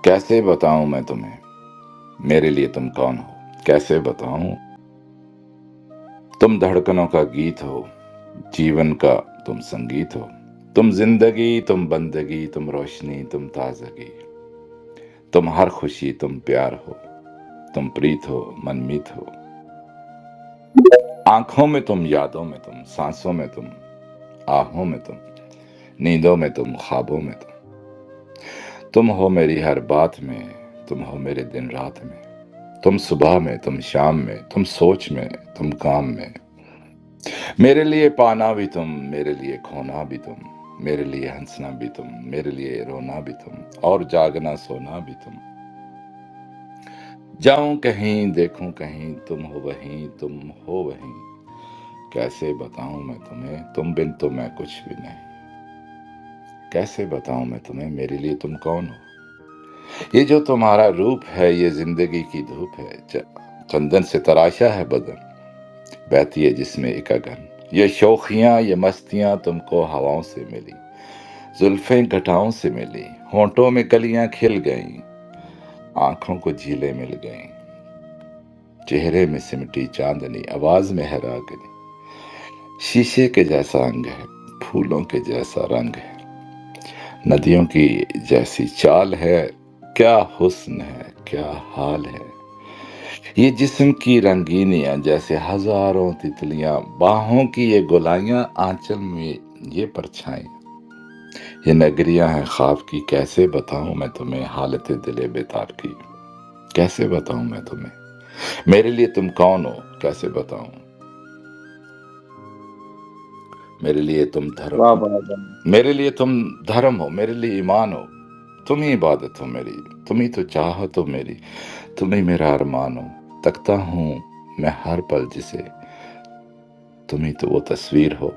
कैसे बताऊं मैं तुम्हें मेरे लिए तुम कौन हो। कैसे बताऊं। तुम धड़कनों का गीत हो, जीवन का तुम संगीत हो। तुम जिंदगी, तुम बंदगी, तुम रोशनी, तुम ताजगी। तुम हर खुशी, तुम प्यार हो। तुम प्रीत हो, मनमीत हो। आंखों में तुम, यादों में तुम, सांसों में तुम, आहों में तुम, नींदों में तुम, ख्वाबों में तुम हो मेरी हर बात में। तुम हो मेरे दिन रात में। तुम सुबह में, तुम शाम में, तुम सोच में, तुम काम में। मेरे लिए पाना भी तुम, मेरे लिए खोना भी तुम, मेरे लिए हंसना भी तुम, मेरे लिए रोना भी तुम, और जागना सोना भी तुम। जाऊं कहीं, देखूं कहीं, तुम हो वहीं, तुम हो वहीं। कैसे बताऊं मैं तुम्हें, तुम बिन तो मैं कुछ भी नहीं। कैसे बताऊं मैं तुम्हें मेरे लिए तुम कौन हो। ये जो तुम्हारा रूप है, ये जिंदगी की धूप है। चंदन से तराशा है बदन, बहती है जिसमें एक अगन। ये शौखियां, ये मस्तियां तुमको हवाओं से मिली, जुल्फें घटाओं से मिली, होंठों में कलियां खिल गईं, आंखों को झीलें मिल गईं, चेहरे में सिमटी चांदनी, आवाज में है रागनी। शीशे के जैसा अंग है, फूलों के जैसा रंग है, नदियों की जैसी चाल है। क्या हुस्न है, क्या हाल है। ये जिस्म की रंगीनियां जैसे हजारों तितलियां, बाहों की ये गोलाइयां, आंचल में ये परछाई। ये नगरियां हैं ख्वाब की, कैसे बताऊं मैं तुम्हें हालत दिले बेताब की। कैसे बताऊं मैं तुम्हें मेरे लिए तुम कौन हो। कैसे बताऊं मेरे लिए तुम धर्म वाह हो। वाह वाह। मेरे लिए तुम धर्म हो, मेरे लिए ईमान हो। तुम ही इबादत हो मेरी, तुम ही तो चाहत हो मेरी, तुम ही मेरा अरमान हो। तकता हूं मैं हर पल जिसे, तुम ही तो वो तस्वीर हो।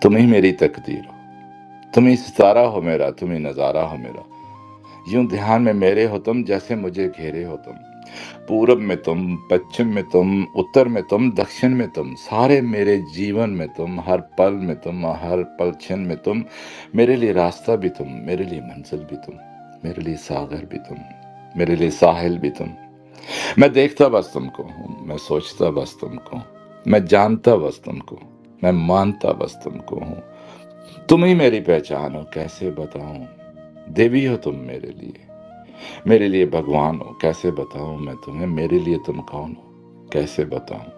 तुम ही मेरी तकदीर हो। तुम ही सितारा हो मेरा, तुम ही नजारा हो मेरा। यूं ध्यान में मेरे हो तुम, जैसे मुझे घेरे हो तुम। पूरब में तुम, पश्चिम में तुम, उत्तर में तुम, दक्षिण में तुम, सारे मेरे जीवन में तुम, हर पल में तुम, हर पल क्षण में तुम। मेरे लिए रास्ता भी तुम, मेरे लिए मंजिल भी तुम, मेरे लिए सागर भी तुम, मेरे लिए साहिल भी तुम। मैं देखता बस तुमको हूँ, मैं सोचता बस तुमको, मैं जानता बस तुमको, मैं मानता बस तुमको हूँ। तुम ही मेरी पहचान हो। कैसे बताऊं। देवी हो तुम मेरे लिए भगवान हो। कैसे बताऊं मैं तुम्हें मेरे लिए तुम कौन हो। कैसे बताऊं।